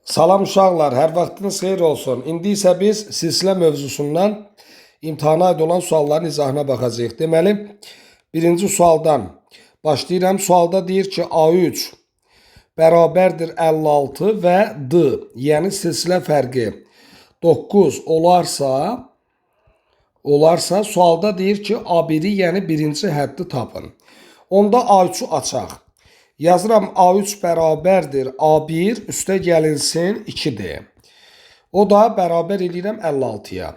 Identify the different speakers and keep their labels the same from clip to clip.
Speaker 1: Salam uşaqlar, hər vaxtınız xeyir olsun. İndi isə biz silsilə mövzusundan imtahana aid olan sualların izahına baxacağıq. Deməli, birinci sualdan başlayıram. Sualda deyir ki, A3 bərabərdir 56 və D, yəni silsilə fərqi 9 olarsa sualda deyir ki, A1-i, yəni birinci həddi tapın. Onda A3-ü açaq. Yazıram A3 bərabərdir A1 üstə gəlinsin 2D. O da bərabər eləyirəm 56-ya.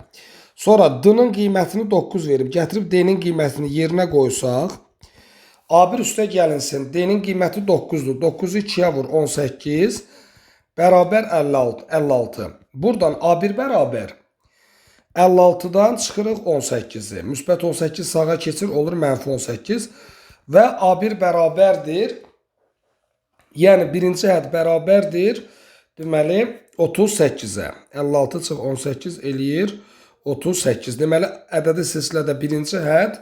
Speaker 1: Sonra D-nin qiymətini 9 verib, gətirib D-nin qiymətini yerinə qoysaq, A1 üstə gəlinsin, D-nin qiyməti 9-dur. 9-u 2-yə vur, 18, bərabər 56. Buradan A1 bərabər 56-dan çıxırıq 18-i. Müsbət 18 sağa keçir, olur mənfi 18 və A1 bərabərdir. Yəni birinci hədd bərabərdir, deməli 38-ə. 56 çıx 18 eləyir 38. Deməli ədədi silsilədə birinci hədd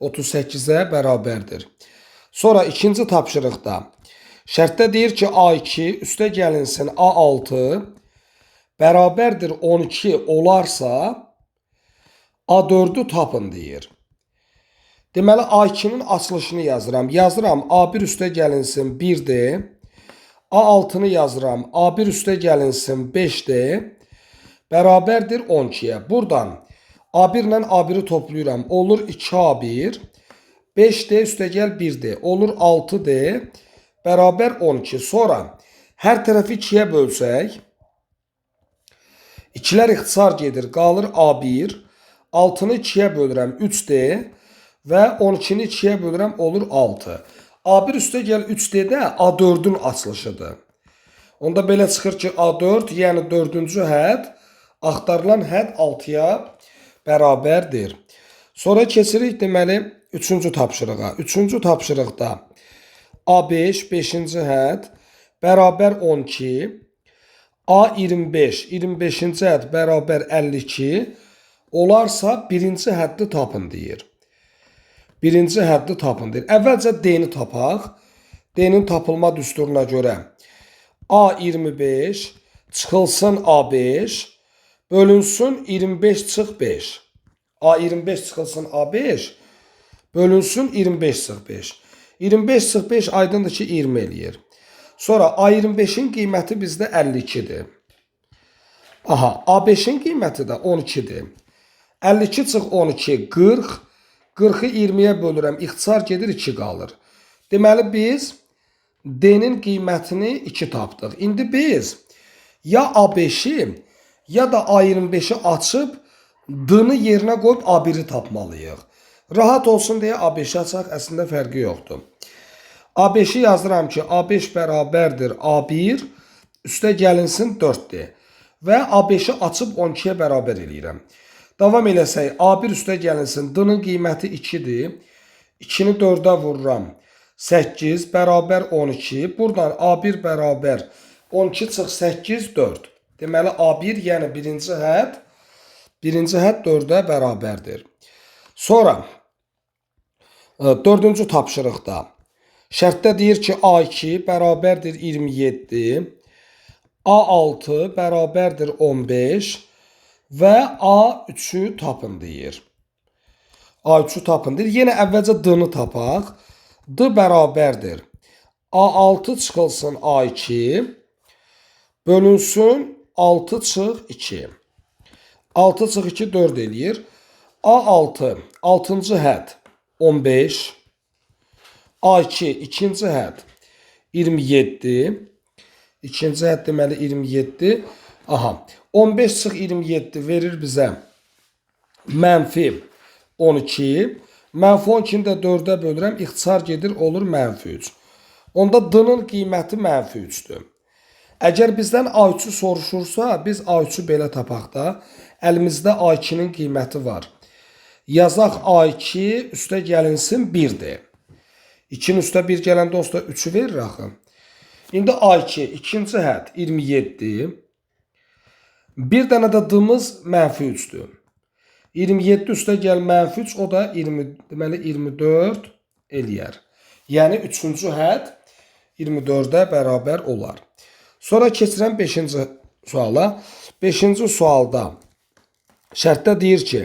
Speaker 1: 38-ə bərabərdir. Sonra ikinci tapşırıqda şərtdə deyir ki, A2 üstə gəlinsin A6 bərabərdir 12 olarsa A4-ü tapın deyir. Deməli A2-nin açılışını yazıram. Yazıram A1 üstə gəlinsin 1D. A6-nı yazıram. A1 üstə gəlinsin 5D. Bərabərdir 12-yə. Buradan A1 ilə A1-i toplayıram. Olur 2A1. 5D üstə gəl 1D. Olur 6D. Bərabər 12. Sonra hər tərəfi 2-yə bölsək. 2-lər ixtisar gedir. Qalır A1. 6-nı 2-yə bölürəm 3D. Və 12-ni 2-yə bölürəm, olur 6. A1 üstə gəl 3D-də A4-ün açılışıdır. Onda belə çıxır ki, A4, yəni 4-cü hədd, axtarılan hədd 6-ya bərabərdir. Sonra keçirik, deməli, 3-cü tapşırığa. 3-cü tapşırıqda A5, 5-ci hədd, bərabər 12, A25, 25-ci hədd, bərabər 52, olarsa birinci həddi tapın deyir. Birinci həddi tapın deyir. Əvvəlcə D-ni tapaq. D-nin tapılma düsturuna görə A25 çıxılsın A5 bölünsün 25 çıx 5. A25 çıxılsın A5 bölünsün 25 çıx 5. 25 çıx 5 aydındır ki 20 eləyir. Sonra A25-in qiyməti bizdə 52-dir. Aha, A5-in qiyməti də 12-dir. 52 çıx 12, 40. 40-ı 20-yə bölürəm, ixtisar gedir 2 qalır. Deməli biz D-nin qiymətini 2 tapdıq. İndi biz ya A5-i ya da A25-i açıb D-ni yerinə qoyub A1-i tapmalıyıq. Rahat olsun deyə A5-i açaq, əslində fərqi yoxdur. A5-i yazıram ki, A5 bərabərdir A1 üstə gəlinsin 4D və A5-i açıb 12-yə bərabər eləyirəm. Davam eləsək, A1 üstə gəlinsin, D-nin qiyməti 2-dir. 2-ni 4-ə vururam. 8 bərabər 12. Buradan A1 bərabər 12 çıx 8, 4. Deməli A1, yəni birinci hədd 4-ə bərabərdir. Sonra 4-cü tapşırıqda şərtdə deyir ki, A2 bərabərdir 27, A6 bərabərdir 15 və A3-ü tapın deyir. A3-ü tapın deyir. Yenə əvvəlcə D-ni tapaq. D bərabərdir A6 çıxılsın A2 bölünsün 6 çıx 2. 6 çıx 2 4 eləyir. A6 6-cı hədd 15. A2 2-ci hədd 27. İkinci hədd deməli 27. Aha. 15 çıx 27 verir bizə mənfi 12. Mənfi 12-ni də 4-ə bölürəm, ixtisar gedir, olur mənfi 3. Onda D-nin qiyməti mənfi 3-dür. Əgər bizdən A3-ü soruşursa, biz A3-ü belə tapaq da, əlimizdə A2-nin qiyməti var. Yazaq A2 üstə gəlinsin 1-dir. 2-nin üstə 1 gələndə usta 3-ü verir axı. İndi A2, ikinci hədd 27. Bir dənə də D-miz mənfi 3-dür. 27 üstə gəl mənfi 3, o da 20, deməli 24 eləyər. Yəni 3-cü hədd 24-ə bərabər olar. Sonra keçirəm 5-ci suala. 5-ci sualda şərtdə deyir ki,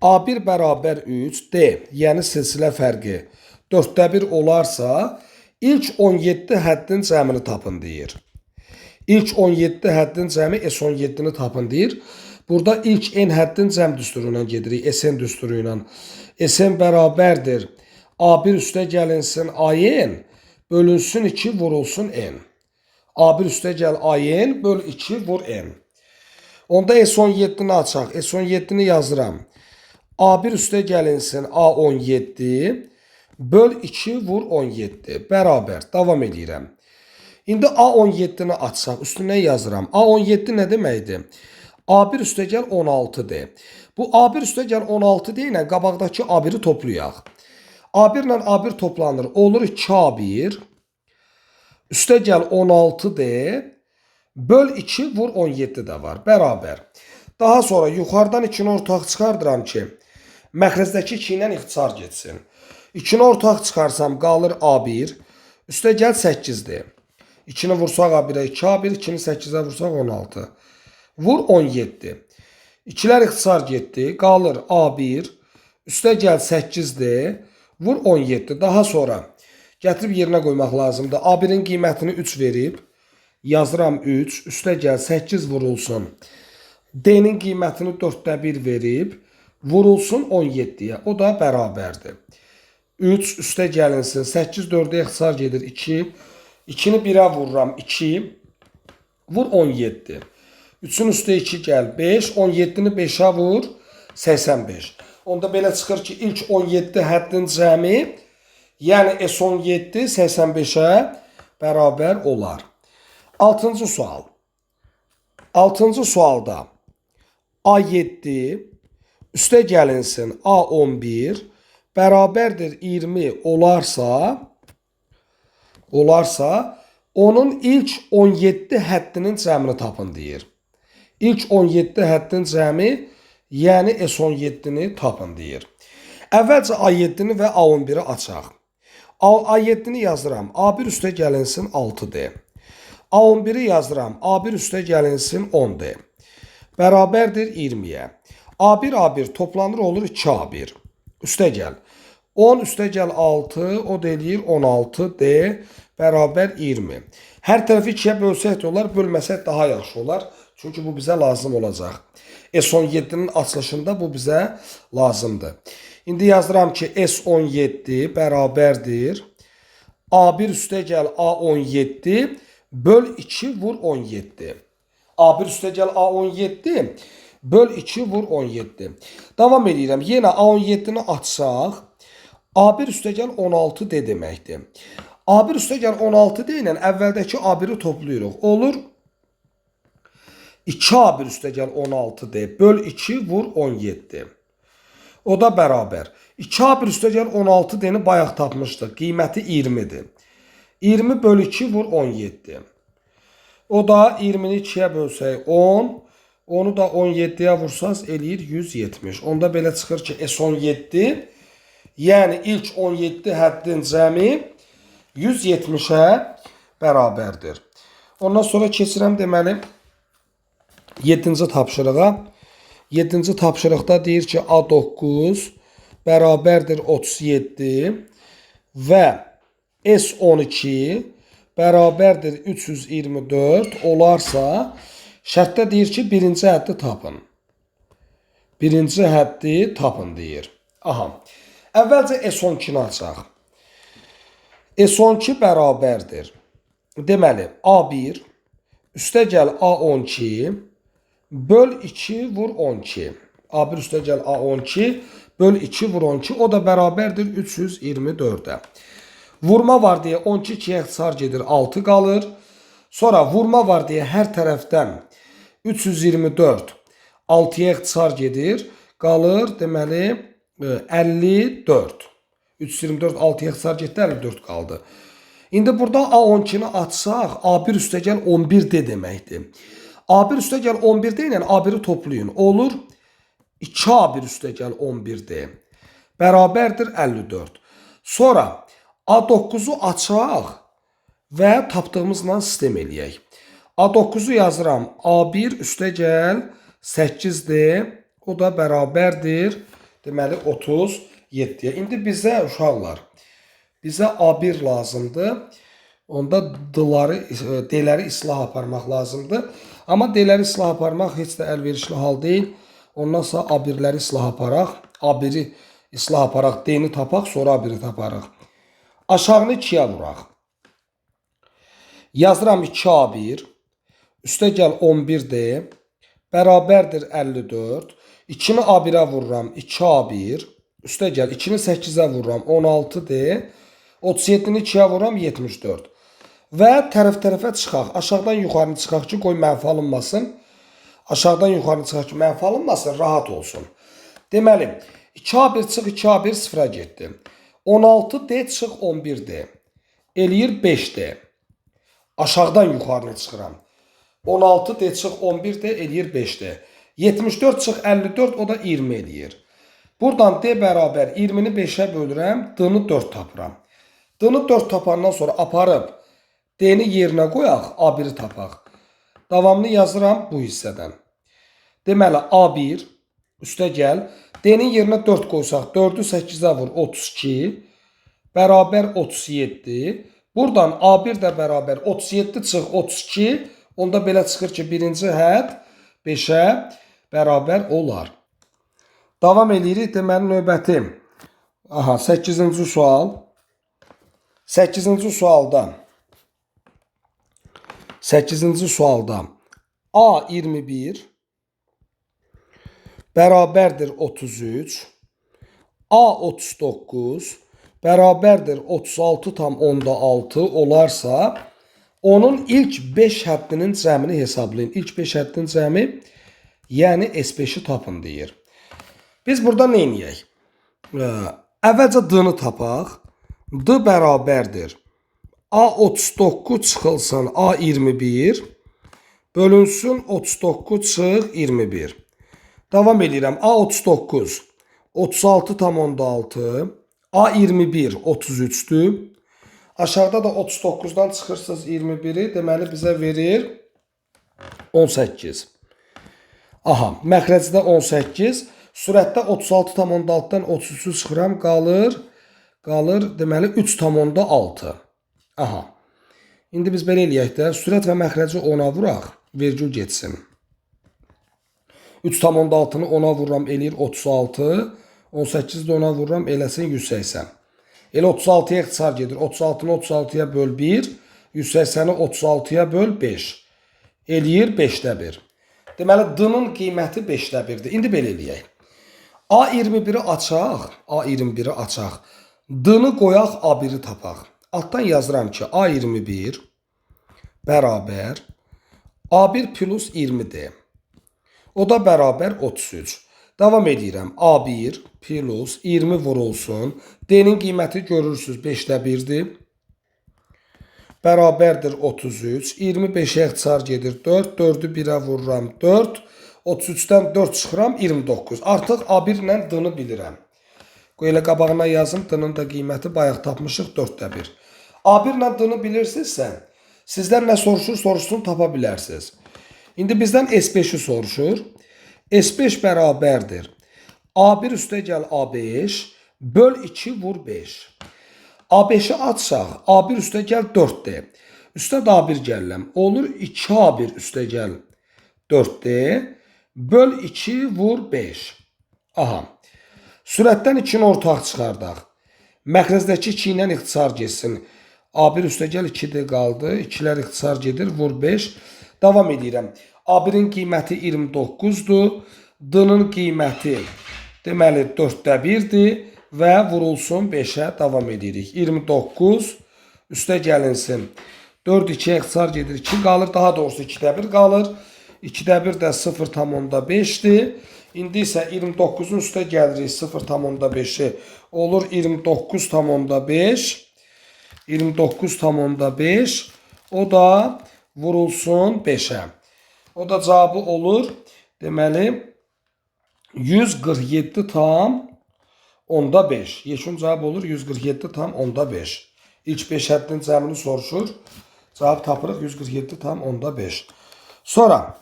Speaker 1: A1 bərabər 3, D, yəni silsilə fərqi 4də 1 olarsa, ilk 17 həddin cəmini tapın deyir. İlk 17 həddin cəmi S17-ni tapın deyir. Burada ilk n həddin cəm düsturu ilə gedirik, Sn düsturu ilə. Sn bərabərdir A1 üstə gəlinsin AN bölünsün 2 vurulsun n. A1 üstə gəl AN böl 2 vur n. Onda S17-ni açaq. S17-ni yazıram. A1 üstə gəlinsin A17 böl 2 vur 17 bərabər. Davam edirəm. İndi A17-ni açsaq, üstünə yazıram. A17 nə deməkdir? A1 üstə gəl 16-dır. Bu A1 üstə gəl 16 deyilən qabaqdakı A1-i toplayaq. A1 ilə A1 toplanır. Olur 2A1 üstə gəl 16-dır. Böl 2 vur 17 də var. Bərabər. Daha sonra yuxarıdan 2-ni ortaq çıxardıram ki, məxrəzdəki 2 ilə ixtisar getsin. 2-ni ortaq çıxarsam qalır A1 üstə gəl 8-dir. 2-ni vursaq A1-ə 2A1, 2-ni 8-ə vursaq 16. Vur 17. 2-lər ixtisar getdi. Qalır A1 üstə gəl 8-dir. Vur 17. Daha sonra gətirib yerinə qoymaq lazımdır. A1-in qiymətini 3 verib. Yazıram 3. Üstə gəl 8 vurulsun. D-nin qiymətini 4də 1 verib. Vurulsun 17-yə. O da bərabərdir. 3 üstə gəlinsin. 8 4-ə ixtisar gedir 2. 2-ni 1-ə vururam 2. Vur 17. 3-ün üstə 2 gəl 5. 17-ni 5-ə vur 85. Onda belə çıxır ki, ilk 17 həddin cəmi, yəni S17 85-ə bərabər olar. 6-cı sual. 6-cı sualda A7 üstə gəlinsin A11 bərabərdir 20 olarsa, onun ilk 17 həddinin cəmini tapın deyir. İlk 17 həddin cəmi, yəni S17-ni tapın deyir. Əvvəlcə A7-ni və A11-i açaq. A7-ni yazıram. A1 üstə gəlinsin 6-dir. A11-i yazıram. A1 üstə gəlinsin 10-dir. Bərabərdir 20-yə. A1 toplanır olur 2A1. Üstə gəl. 10 üstə gəl 6, o da eləyir 16D bərabər 20. Hər tərəfi 2-yə bölsək də olar, bölməsək daha yaxşı olar. Çünki bu bizə lazım olacaq. S17-nin açılışında bu bizə lazımdır. İndi yazıram ki, S17 bərabərdir. A1 üstə gəl A17 böl 2 vur 17. A1 üstə gəl A17 böl 2 vur 17. Davam edirəm. Yenə A17-ni açsaq, A1 üstə gəl 16 D deməkdir. A1 üstə gəl 16 D ilə əvvəldəki A1-i toplayırıq. Olur 2A1 üstə gəl 16 D böl 2 vur 17. O da bərabər. 2A1 üstə gəl 16 D-ni bayaq tapmışdıq. Qiyməti 20-dir. 20 böl 2 vur 17. O da 20-ni 2-yə bölsək 10. Onu da 17-yə vursaz eləyir 170. Onda belə çıxır ki, S17, yəni ilk 17 həddin cəmi 170-ə bərabərdir. Ondan sonra keçirəm deməli 7-ci tapşırığa. 7-ci tapşırıqda deyir ki, A9 bərabərdir 37 və S12 bərabərdir 324 olarsa, şərtdə deyir ki, birinci həddi tapın. Birinci həddi tapın deyir. Aha. Əvvəlcə S12-ni açaq. S12 bərabərdir. Deməli, A1 üstə gəl A12 böl 2 vur 12. A1 üstə gəl A12 böl 2 vur 12. O da bərabərdir 324-ə. Vurma var deyə 12 2-yə ixtisar gedir 6 qalır. Sonra vurma var deyə hər tərəfdən 324 6-ya ixtisar gedir. Qalır deməli 54. 324 6-ya ixtisar getdi 54 qaldı. İndi burada A12-ni açsaq, A1 üstə gəl 11D deməkdir. A1 üstə gəl 11D ilə A1-i toplayın. Olur 2A1 üstə gəl 11D. Bərabərdir 54. Sonra A9-u açaq və tapdığımızla sistem eləyək. A9'u yazıram. A1 üstəgəl 8-dir. O da bərabərdir. Deməli 37-yə. İndi bizə uşaqlar, bizə A1 lazımdır. Onda D-ləri islah aparmaq lazımdır. Amma D-ləri islah aparmaq heç də əlverişli hal deyil. Ondan sonra A1-ləri islah aparaq. A1-i islah aparaq, D-ni tapaq, sonra A1-i taparıq. Aşağını 2-yə vuraq. Yazıram 2A1. Üstəgəl 11D. Bərabərdir 54. 2-ni A1-ə vururam 2A1. Üstəgəl 2-ni 8-ə vururam 16D. 37-ni 2-yə vururam 74. Və tərəf-tərəfə çıxaq. Aşağıdan yuxarı çıxaq ki, qoy mənfi alınmasın. Aşağıdan yuxarı çıxaq ki, mənfi alınmasın, rahat olsun. Deməli, 2A1 çıx 2A1 sıfıra getdi. 16D çıx 11D. Eləyir 5D. Aşağıdan yuxarı çıxıram. 16D çıx 11D eləyir 5D. 74 çıx 54 o da 20 eləyir. Buradan D bərabər 20-ni 5-ə bölürəm, D-ni 4 tapıram. D-ni 4 tapandan sonra aparıb D-ni yerinə qoyaq, A1-i tapaq. Davamını yazıram bu hissədən. Deməli A1 üstəgəl D-nin yerinə 4 qoysaq, 4-ü 8-ə vur 32 bərabər 37. Buradan A1 də bərabər 37 çıx 32. Onda belə çıxır ki, birinci hədd 5-ə bərabər olar. Davam edirik. Deməli növbəti. 8-ci sual. 8-ci sualda A21 bərabərdir 33. A39 bərabərdir 36,6 olarsa, onun ilk 5 həddinin cəmini hesablayın. İlk 5 həddinin cəmi, yəni S5-i tapın deyir. Biz burada nə edəyək? Əvvəlcə D-ni tapaq. D bərabərdir. A39 çıxılsın A21 bölünsün 39 çıx 21. Davam edirəm. A39 36,6. A21 33'dür. Aşağıda da 39'dan çıxırsınız 21'i. Deməli bizə verir 18. Aha, məxrəcdə 18. Sürətdə 36,6-dan 33'ü çıxıram. Qalır deməli 3,6. Aha. İndi biz belə eləyək də. Sürət və məxrəci 10'a vuraq. Vergül getsin. 3,6'nı 10'a vururam, eləyir 36. 18'i də 10'a vururam, eləsin 180. Elə 36'ya ixtisar gedir. 36'nı 36'ya böl 1. 180'i 36'ya böl 5. Eləyir 5'də 1. Deməli D-nın qiyməti 5'də 1'dir. İndi belə eləyək. A21'i açaq. A21'i açaq. D-ni qoyaq, A1'i tapaq. Altdan yazıram ki, A21 bərabər A1 plus 20'dir. O da bərabər 33. Davam edirəm. A1 plus 20 vurulsun. D-nin qiyməti görürsünüz 5'də 1'dir. Bərabərdir 33. 25'ə ixtisar gedir 4. 4'ü 1'ə vururam 4. 33'dən 4 çıxıram 29. Artıq A1 ilə D-ni bilirəm. Qoy elə qabağına yazım. D-nin də qiyməti bayaq tapmışıq 4'də 1. A1 ilə D-ni bilirsinizsə, sizdən nə soruşsun tapa bilərsiniz. İndi bizdən S5'i soruşur. S5 bərabərdir. A1 üstəgəl A5 böl 2 vur 5. A5'i açsaq, A1 üstəgəl 4'dir. Üstə də A1 gəlirəm. Olur 2A1 üstəgəl 4'dir. Böl 2 vur 5. Aha. Sürətdən 2'ni ortaq çıxardaq. Məxrəzdəki 2 ilə ixtisar getsin. A1 üstəgəl 2'dir qaldı. 2'lər ixtisar gedir. Vur 5. Davam edirəm. A1'in qiyməti 29'dur. D-nin qiyməti deməli 4'də 1'dir və vurulsun 5'ə davam edirik. 29 üstə gəlinsin. 4 2'yə ixtisar gedir. 2 qalır. Daha doğrusu 2'də 1 qalır. 2'də 1 də 0,5'dir. İndi isə 29'un üstə gəlirik 0,5'i. Olur 29,5. 29,5. O da vurulsun 5'ə. O da cavabı olur. Deməli 147,5. Yeşun cavab olur 147,5. İlk 5 həddin cəmini soruşur. Cavab tapırıq 147,5. Sonra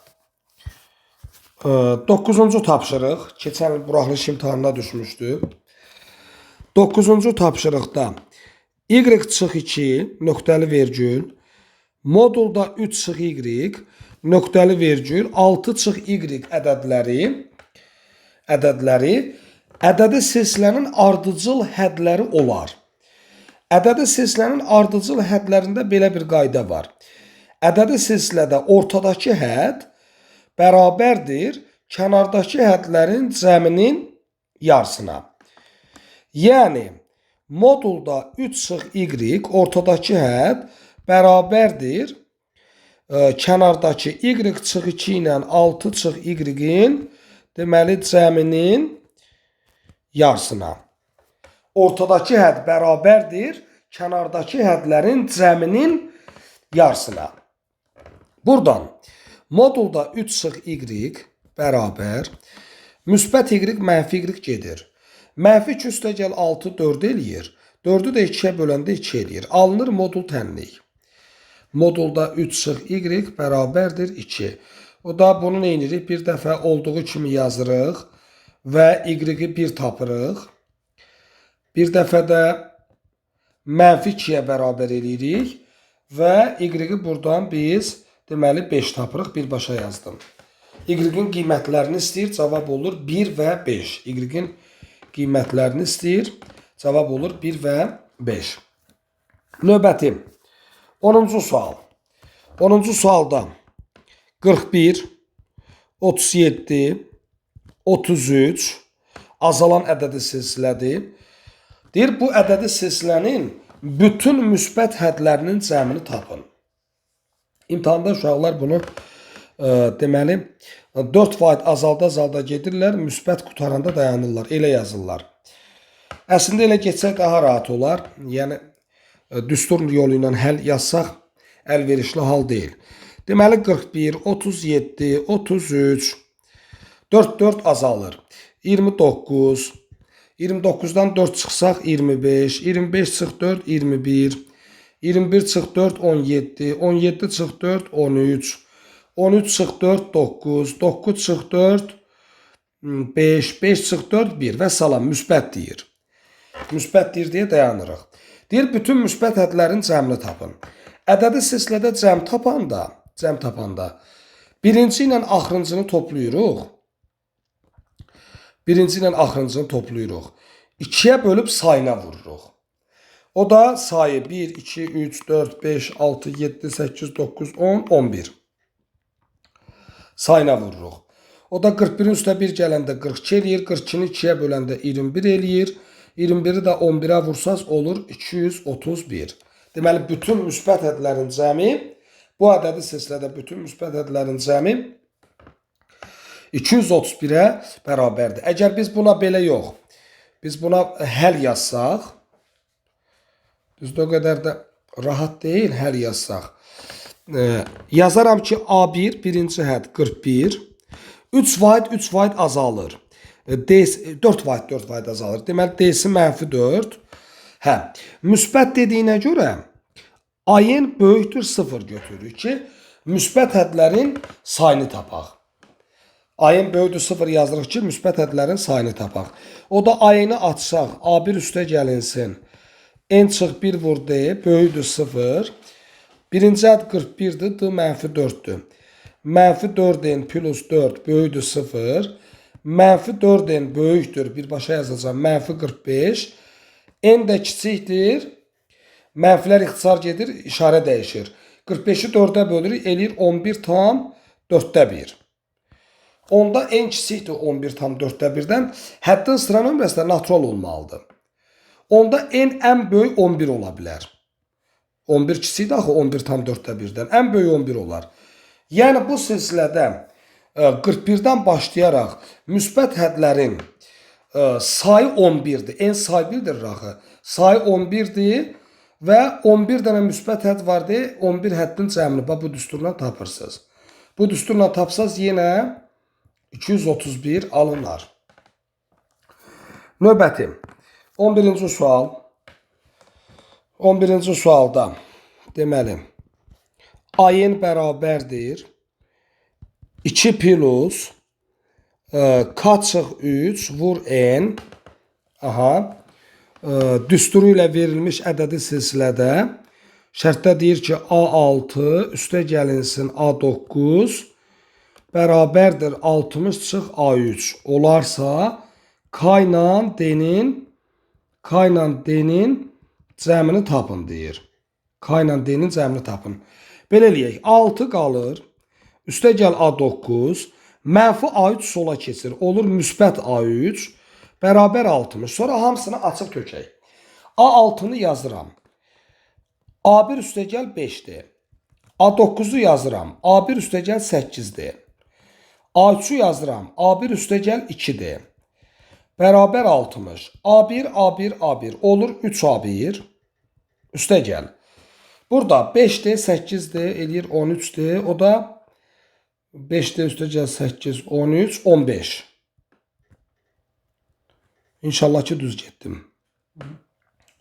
Speaker 1: 9-cu tapşırıq. Keçən il buraxılış imtahanına düşmüşdü. 9-cu tapşırıqda y-2 nöqtəli vergül, modulda 3-y, nöqtəli vergül, 6-y ədədləri ədədi silsilənin ardıcıl hədləri olar. Ədədi silsilənin ardıcıl hədlərində belə bir qayda var. Ədədi silsilədə ortadakı hədd bərabərdir kənardakı hədlərin cəminin yarısına. Yəni, modulda 3-y ortadakı hədd bərabərdir kənardakı y-2 ilə 6-y-in deməli cəminin yarısına. Ortadakı hədd bərabərdir kənardakı hədlərin cəminin yarısına. Buradan modulda 3-y bərabər müsbət y, mənfi y gedir. Mənfi 2 üstə gəl 6 4 eləyir. 4-ü də 2-yə böləndə 2 eləyir. Alınır modul tənlik. Modulda 3-y bərabərdir 2. O da bunu neyinirik? Bir dəfə olduğu kimi yazırıq və y-i 1 tapırıq. Bir dəfə də mənfi 2-yə bərabər eləyirik və y-i buradan biz deməli 5 tapırıq, birbaşa yazdım. Y-in qiymətlərini istəyir, cavab olur 1 və 5. Y-in qiymətlərini istəyir, cavab olur 1 və 5. Növbəti 10-cu sual. 10-cu sualda 41, 37, 33 azalan ədədi silsilədir. Deyir, bu ədədi silsilənin bütün müsbət hədlərinin cəmini tapın. İmtahanda uşaqlar bunu deməli 4 vaid azalda gedirlər, müsbət qutaranda dayanırlar, elə yazırlar. Əslində elə geçsək daha rahat olar. Yəni düstur yolu ilə həll yazsaq əlverişli hal deyil. Deməli 41, 37, 33 4 azalır. 29, 29-dan 4 çıxsaq 25, 25 çıx 4 21, 21 çıx 4 17, 17 çıx 4 13, 13 çıx 4 9, 9 çıx 4 5, 5 çıx 4 1 və salam müsbət deyir. Müsbət deyir deyə dayanırıq. Deyir, bütün müsbət hədlərin cəmini tapın. Ədədi silsilədə cəm tapanda birinci ilə axırıncını toplayırıq. Birinci ilə axırıncını toplayırıq. 2-yə bölüb sayına vururuq. O da sayı 1, 2, 3, 4, 5, 6, 7, 8, 9, 10, 11. Sayına vururuq. O da 41-in üstə 1 gələndə 42 eləyir. 42-ni 2-yə böləndə 21 eləyir. 21-i də 11-ə vursaz olur 231. Deməli, bütün müsbət hədlərin cəmi, bu ədədi silsilədə bütün müsbət hədlərin cəmi 231-ə bərabərdir. Əgər biz buna belə yox, biz buna həll yazsaq, düzdür, o qədər də rahat deyil həll yazsaq. Yazaram ki, A1 birinci hədd 41, 3 vaid azalır. 4 vaid azalır. Deməli, D-si mənfi 4. Hə, müsbət dediyinə görə ayın böyükdür 0 götürürük ki, müsbət hədlərin sayını tapaq. Ayın böyükdür 0 yazırıq ki, müsbət hədlərin sayını tapaq. O da ayını açsaq, A1 üstə gəlinsin. N çıx 1 vur D, böyükdür 0. Birinci hədd 41-dir, D mənfi 4-dür. Mənfi 4N plus 4 böyükdür 0. Mənfi 4N böyükdür, birbaşa yazacağım, mənfi 45. N də kiçikdir. Mənfilər ixtisar gedir, işarə dəyişir. 45-i 4-ə bölürük, eləyir 11,4-1. Onda n kiçikdir 11,4-1-dən. Həddin sıra nömrəsi də natural olmalıdır. Onda n ən böyük 11 ola bilər. 11 kiçikdir axı 11,4-1-dən. Ən böyük 11 olar. Yəni bu silsilədə 41-dən başlayaraq müsbət hədlərin sayı 11-dir. N sayı 1-dir axı. Sayı 11-dir və 11 dənə müsbət hədd var deyə 11 həddin cəmini bu düsturla tapırsınız. Bu düsturla tapsaz yenə 231 alınar. Növbəti 11-ci sual. 11-ci sualda deməli AN bərabərdir 2 plus K çıx 3 vur N. Aha. Düsturu ilə verilmiş ədədi silsilədə şərtdə deyir ki, A6 üstə gəlinsin A9 bərabərdir 60 çıx A3 olarsa K ilə D-nin cəmini tapın deyir. K ilə D-nin cəmini tapın. Belə eləyək. 6 qalır. Üstə gəl A9. Mənfi A3 sola keçir. Olur müsbət A3. Bərabər 60. Sonra hamısını açıq tökək. A6-nı yazıram. A1 üstə gəl 5-dir. A9-u yazıram. A1 üstə gəl 8-dir. A3-ü yazıram. A1 üstə gəl 2-dir. Bərabər 60. A1, A1, A1. Olur 3A1. Üstə gəl. Burada 5-dir, 8-dir, eləyir 13-dir. O da 5-dir, üstə gəl 8, 13, 15. İnşallah ki düz getdim.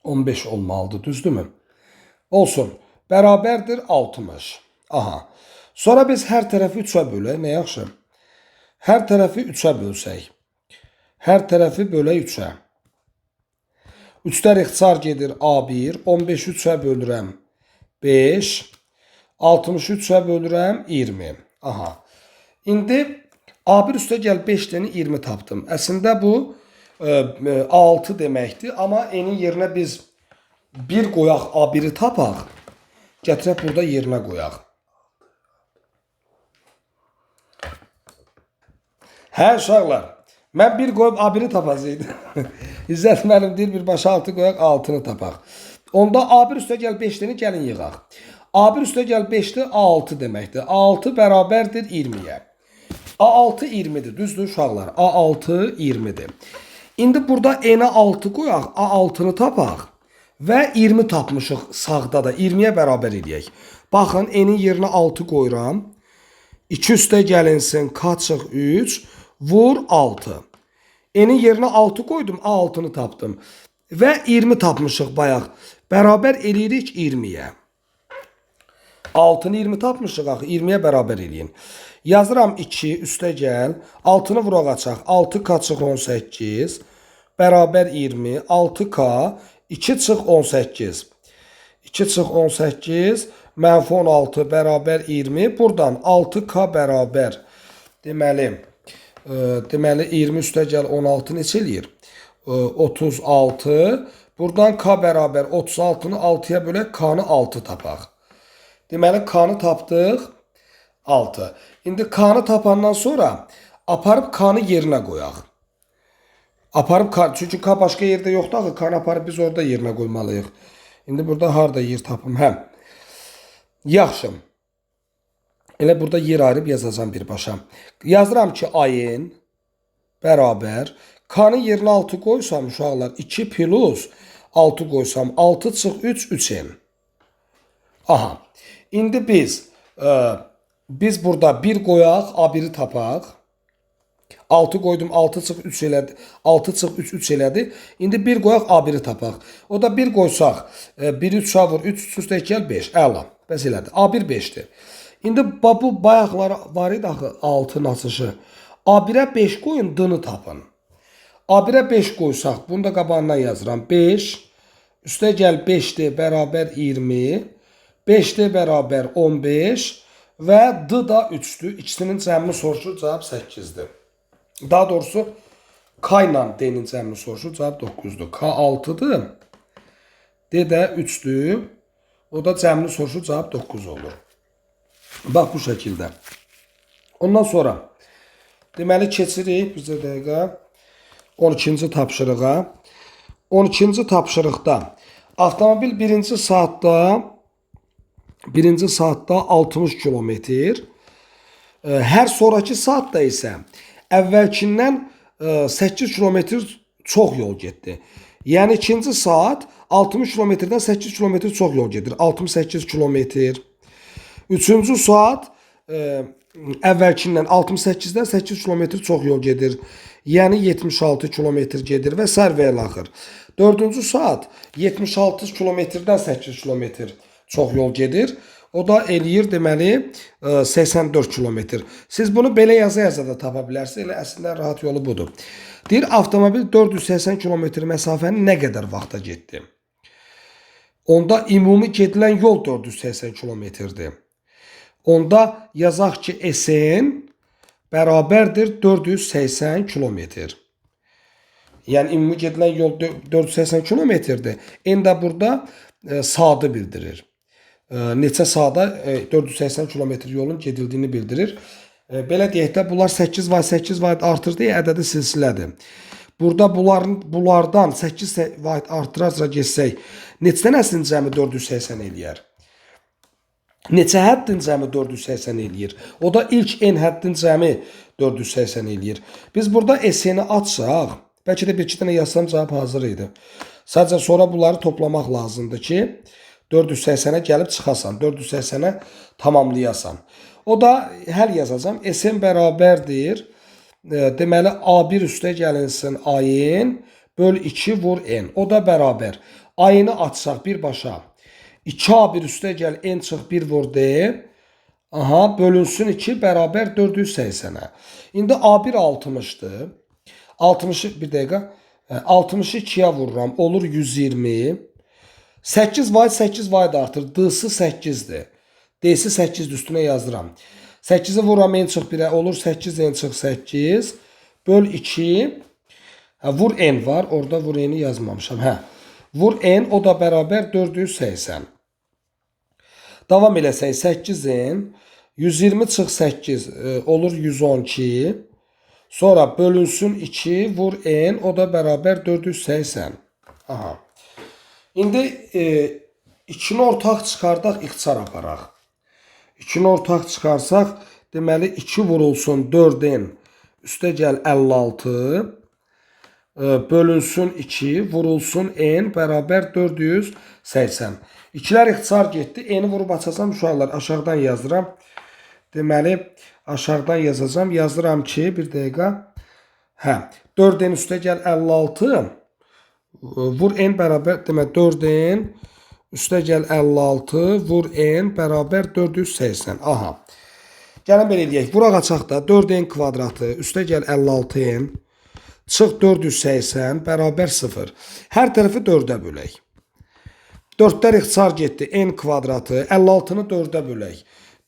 Speaker 1: 15 olmalıdır, düzdürmü? Olsun. Bərabərdir 60. Aha. Sonra biz hər tərəfi 3-ə bölək. Nə yaxşı? Hər tərəfi 3-ə bölsək. Hər tərəfi bölək 3-ə. 3-lər ixtisar gedir A1. 15-i 3-ə bölürəm 5. 60-ı 3-ə bölürəm 20. Aha. İndi A1 üstə gəl 5-dən 20 tapdım. Əslində bu 6 deməkdir. Amma N-in yerinə biz 1 qoyaq A1-i tapaq. Gətirək burada yerinə qoyaq. Hə uşaqlar. Mən 1 qoyub A1-i tapacaqdım. İzzət müəllim deyir birbaşa 6 qoyaq 6-nı tapaq. Onda A1 üstə gəl 5-dəni gəlin yığaq. A1 üstə gəl 5-dir A6 deməkdir. A6 bərabərdir 20-yə. A6 20-dir. Düzdür uşaqlar? A6 20-dir. İndi burada N-ə 6 qoyaq, A6-nı tapaq və 20 tapmışıq sağda da 20-yə bərabər eləyək. Baxın, N-in yerinə 6 qoyuram. 2 üstə gəlinsin, K çıx 3, vur 6. N-in yerinə 6 qoydum, A6-nı tapdım. Və 20 tapmışıq bayaq. Bərabər eləyirik 20-yə. 6-nı 20 tapmışıq axı, 20-yə bərabər eləyin. Yazıram 2, üstə gəl. 6-nı vuraq açaq. 6K çıx 18, bərabər 20. 6K, 2 çıx 18. 2 çıx 18, mənfi 16, bərabər 20. Buradan 6K bərabər. Deməli 20 üstə gəl 16 neçə eləyir? 36. Buradan K bərabər 36-nı 6-ya bölək, K-nı 6 tapaq. Deməli, K-nı tapdıq 6. İndi K-nı tapandan sonra aparıb K-nı yerinə qoyaq. Aparıb K, çünki K başqa yerdə yoxdur axı, K-nı aparıb biz orada yerinə qoymalıyıq. İndi burada harada yer tapım? Hə. Yaxşı. Elə burada yer ayırıb yazacağım birbaşa. Yazıram ki, AN bərabər K-nı yerinə 6 qoysam uşaqlar 2 plus 6 qoysam 6 çıx 3, 3N. Aha. İndi biz burada 1 qoyaq, A1-i tapaq. 6 qoydum, 6 çıx 3 elədi. 6 çıx 3, 3 elədi. İndi 1 qoyaq, A1-i tapaq. O da 1 qoysaq, 1-i 3-ə vur, 3 üstə gəl 5. Əla. Bəs elədi. A1 5-dir. İndi bu bayaqlar var idi axı 6-nın açışı. A1-ə 5 qoyun, D-nı tapın. A1-ə 5 qoysaq, bunu da qabağından yazıram. 5, üstə gəl 5-dir, bərabər 20. 5-dir, bərabər 15 və D da 3-dür. İkisinin cəmini soruşur, cavab 8-dir. Daha doğrusu K ilə D-nin cəmini soruşur, cavab 9-dur. K 6-dır, D də 3-dür. O da cəmini soruşur, cavab 9 olur. Bax bu şəkildə. Ondan sonra deməli keçirik bizə dəqiqə 12-ci tapşırığa. 12-ci tapşırıqda avtomobil birinci saatda 60 kilometr. Hər sonraki saatda isə əvvəlkindən 8 kilometr çox yol getdi. Yəni ikinci saat 60 kilometrdən 8 kilometr çox yol gedir. 68 kilometr. Üçüncü saat əvvəlkindən 68-dən 8 kilometr çox yol gedir. Yəni 76 kilometr gedir və sər və ilaxır. Dördüncü saat 76 kilometrdən 8 kilometr çox yol gedir. O da eləyir deməli 84 kilometr. Siz bunu belə yaza da tapa bilərsiniz. Elə əslində rahat yolu budur. Deyir avtomobil 480 kilometr məsafəni nə qədər vaxta getdi? Onda ümumi gedilən yol 480 kilometrdir. Onda yazaq ki SN bərabərdir 480 kilometr. Yəni ümumi gedilən yol 480 kilometrdir. N də burada saatı bildirir. Neçə saata 480 kilometr yolun gedildiyini bildirir. Belə deyək də bunlar 8 vayd 8 vayd artır deyə ədədi silsilədir. Burada bunlardan 8 vayd artırarsa geçsək neçədən əslin cəmi 480 eləyər? Neçə həddin cəmi 480 eləyir? O da ilk n həddin cəmi 480 eləyir. Biz burada SN-i açsaq, bəlkə də bir-iki dənə yazsam cavab hazır idi. Sadəcə sonra bunları toplamaq lazımdır ki 480'ə gəlib çıxasan, 480'ə tamamlayasan. O da həll yazacağım. SN bərabərdir. Deməli A1 üstə gəlinsin AN böl 2 vur N. O da bərabər. AN-ı açsaq birbaşa. 2A1 üstə gəl N çıx 1 vur D. Aha, bölünsün 2 bərabər 480'ə. İndi A1 60'dır. 60'ı bir dəqiqə. 60'ı 2'yə vururam. Olur 120. 8 vayd 8 vayd artır. D'sı 8'dir. D'si 8'dir üstünə yazdıram. 8'i vururam N çıx 1'ə olur 8 N çıx 8. Böl 2. Vur N var. Orada vur N'i yazmamışam. Vur N o da bərabər 480. Davam eləsək 8 N. 120 çıx 8 olur 112. Sonra bölünsün 2 vur N o da bərabər 480. Aha. İndi ikini ortaq çıxardaq, ixtisar aparaq. İkini ortaq çıxarsaq, deməli 2 vurulsun 4N üstə gəl 56 bölünsün 2 vurulsun N bərabər 480. İkilər ixtisar getdi. N'i vurub açacam uşaqlar. Aşağıdan yazıram. Deməli aşağıdan yazacağım. Yazıram ki bir dəqiqə. 4N üstə gəl 56 vur N bərabər demək 4N üstə gəl 56 vur N bərabər 480. Aha. Gəlin belə eləyək. Vuraq açaq da 4N kvadratı üstə gəl 56N çıx 480 bərabər 0. Hər tərəfi 4'ə bölək. 4'lər ixtisar getdi. N kvadratı 56'nı 4'ə bölək.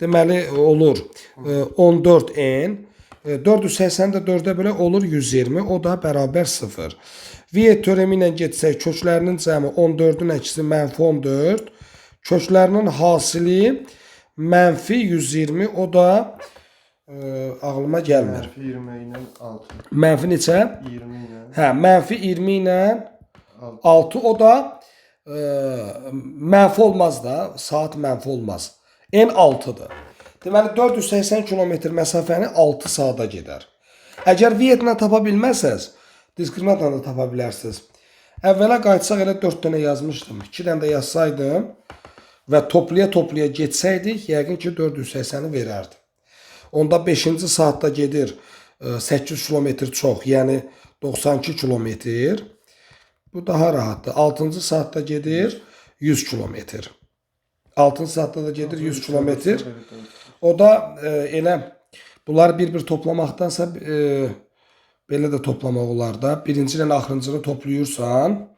Speaker 1: Deməli olur 14N 480'də 4'ə bölək olur 120. O da bərabər 0. Viet teoremi ilə getsək, köklərinin cəmi 14'ün əksi mənfi 14. Köklərinin hasili mənfi 120. O da ağlıma gəlmir.
Speaker 2: Mənfi 20 ilə 6.
Speaker 1: Mənfi neçə?
Speaker 2: 20 ilə.
Speaker 1: Mənfi 20 ilə 6. O da mənfi olmaz da. Saat mənfi olmaz. N 6'dır. Deməli 480 kilometr məsafəni 6 saata gedər. Əgər Vietlə tapa bilməsəz, diskriminantla da tapa bilərsiniz. Əvvələ qayıtsaq elə 4 dənə yazmışdım. 2 dənə də yazsaydım və toplaya getsəydik, yəqin ki 480'i verərdi. Onda 5-ci saatda gedir 8 kilometr çox, yəni 92 kilometr. Bu daha rahatdır. 6-cı saatda gedir 100 kilometr. 6-cı saatda da gedir 100 kilometr. O da elə bunları bir-bir toplamaqdansa belə də toplamaq olar da. Birinci ilə axırıncını toplayırsan,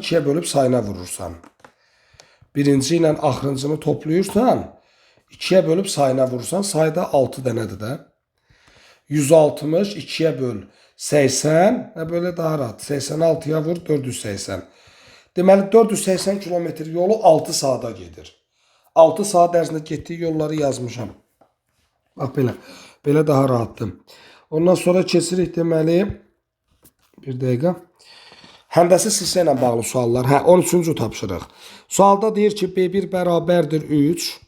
Speaker 1: ikiyə bölüb sayına vurursan. Birinci ilə axırıncını toplayırsan, ikiyə bölüb sayına vurursan, sayda 6 dənədir də. 160 2'ye böl 80, böyle daha rahat. 86'ya vur 480. Deməli 480 kilometr yolu 6 saata gedir. 6 saat ərzində getdiyi yolları yazmışam. Bax belə. Belə daha rahatdır. Ondan sonra keçirik deməli bir dəqiqə. Həndəsi silsilə ilə bağlı suallar. 13-cü tapşırıq. Sualda deyir ki B1 bərabərdir 3,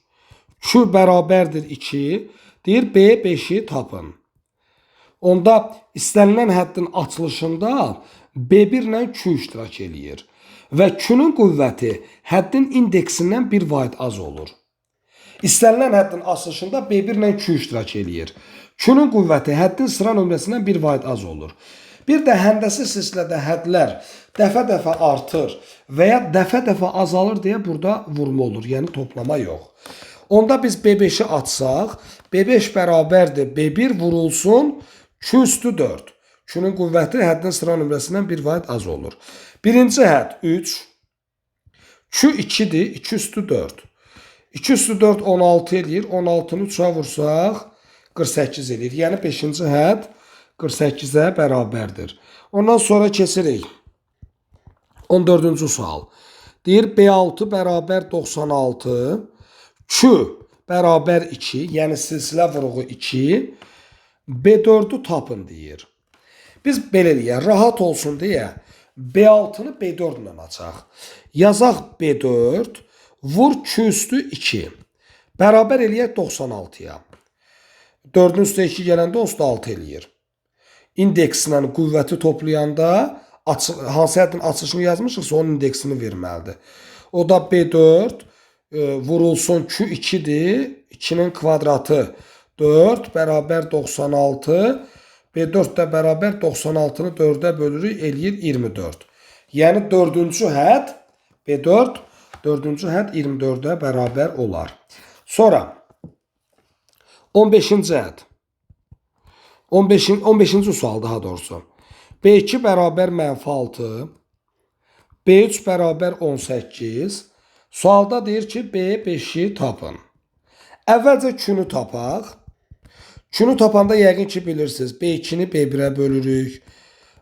Speaker 1: Q bərabərdir 2, deyir B5'i tapın. Onda istənilən həddin açılışında B1 ilə Q iştirak eləyir. Və Q-nun qüvvəti həddin indeksindən 1 vayd az olur. İstənilən həddin açılışında B1 ilə Q iştirak eləyir. Q-nun qüvvəti həddin sıra nömrəsindən 1 vayd az olur. Bir də həndəsi silsilədə hədlər dəfə-dəfə artır və ya dəfə-dəfə azalır deyə burada vurma olur, yəni toplama yox. Onda biz B5-i açsaq, B5 bərabərdir B1 vurulsun Q üstü 4. Q-nun qüvvəti həddin sıra nömrəsindən 1 vahid az olur. Birinci hədd 3. Q 2-dir, 2 üstü 4. 2 üstü 4 16 eləyir. 16-nı 3-ə vursaq 48 eləyir. Yəni 5-ci hədd 48-ə bərabərdir. Ondan sonra keçirik. 14-cü sual. Deyir B6 bərabər 96. Q bərabər 2. Yəni silsilə vuruğu 2. B4'ü tapın deyir. Biz belə deyək, rahat olsun deyə B6-nı B4 ilə açaq. Yazaq B4 vur Q üstü 2. Bərabər eləyək 96-ya. 4-ün üstə 2 gələndə o üstə 6 eləyir. İndekslə qüvvəti toplayanda hansı həddin açışını yazmışıqsa onun indeksini verməlidir. O da B4 vurulsun Q 2-dir. 2-nin kvadratı 4 bərabər 96. B4 də bərabər 96-nı 4-ə bölürük, eləyir 24. Yəni 4-cü hədd B4, 4-cü hədd 24-ə bərabər olar. Sonra 15-ci hədd. 15-ci sual daha doğrusu. B2 bərabər -6. B3 bərabər 18. Sualda deyir ki, B5-i tapın. Əvvəlcə Q-nu tapaq. Q-nu tapanda yəqin ki bilirsiniz. B2-ni B1-ə bölürük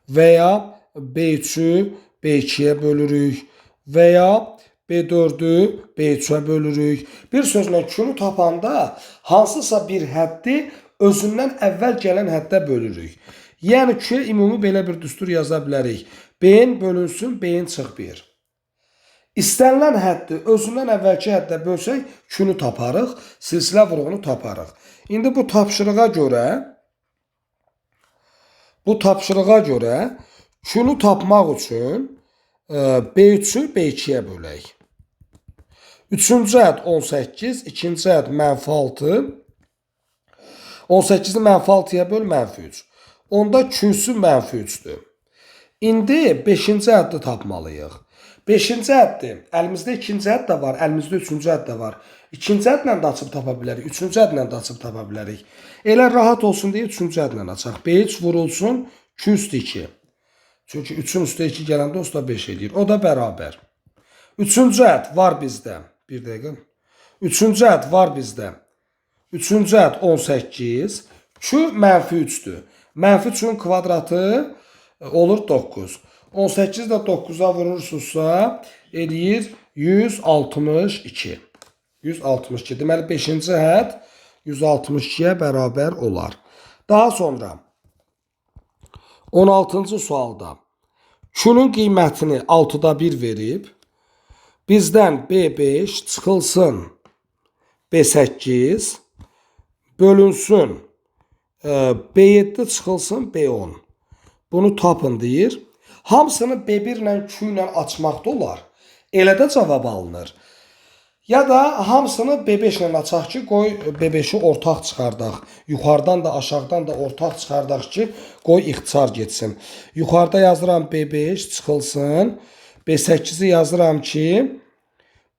Speaker 1: və ya B3-ü B2-yə bölürük və ya B4'ü B3'ə bölürük. Bir sözlə Q-nu tapanda hansısa bir həddi özündən əvvəl gələn həddə bölürük. Yəni Q-yə ümumi belə bir düstur yaza bilərik. B-in bölünsün, B-in çıx 1. İstənilən həddi özündən əvvəlki həddə bölsək Q-nu taparıq, silsilə vuruğunu taparıq. İndi bu tapşırığa görə Q-nu tapmaq üçün B3'ü B2'yə bölək. 3-cü hədd 18, 2-ci hədd -6. 18-i -6-ya böl -3. Onda Q-su -3'dür. İndi 5-ci həddi tapmalıyıq. 5-ci həddi, əlimizdə 2-ci hədd də var, əlimizdə 3-cü hədd də var. 2-ci həddlə də açıb tapa bilərik, 3-cü həddlə də açıb tapa bilərik. Elə rahat olsun deyə 3-cü həddlə açaq. B3 vurulsun Q üstü 2. Çünki 3-ün üstə 2 gələndə o da 5 eləyir. O da bərabər. 3-cü hədd var bizdə. Bir dəqiqə. 3-cü hədd var bizdə. 3-cü hədd 18. Q -3'dür. -3'ün kvadratı olur 9. 18 də 9'a vurursunuzsa eləyir 162. 162. Deməli 5-ci hədd 162'yə bərabər olar. Daha sonra 16-cı sualda Q-nun qiymətini 6'da 1 verib, bizdən B5 çıxılsın B8, bölünsün B7 çıxılsın B10. Bunu tapın deyir. Hamısını B1 ilə Q ilə açmaqda olar. Elə də cavab alınır. Ya da hamısını B5 ilə açaq ki, qoy B5'i ortaq çıxardaq. Yuxarıdan da aşağıdan da ortaq çıxardaq ki, qoy ixtisar getsin. Yuxarıda yazıram B5 çıxılsın. B8'i yazıram ki,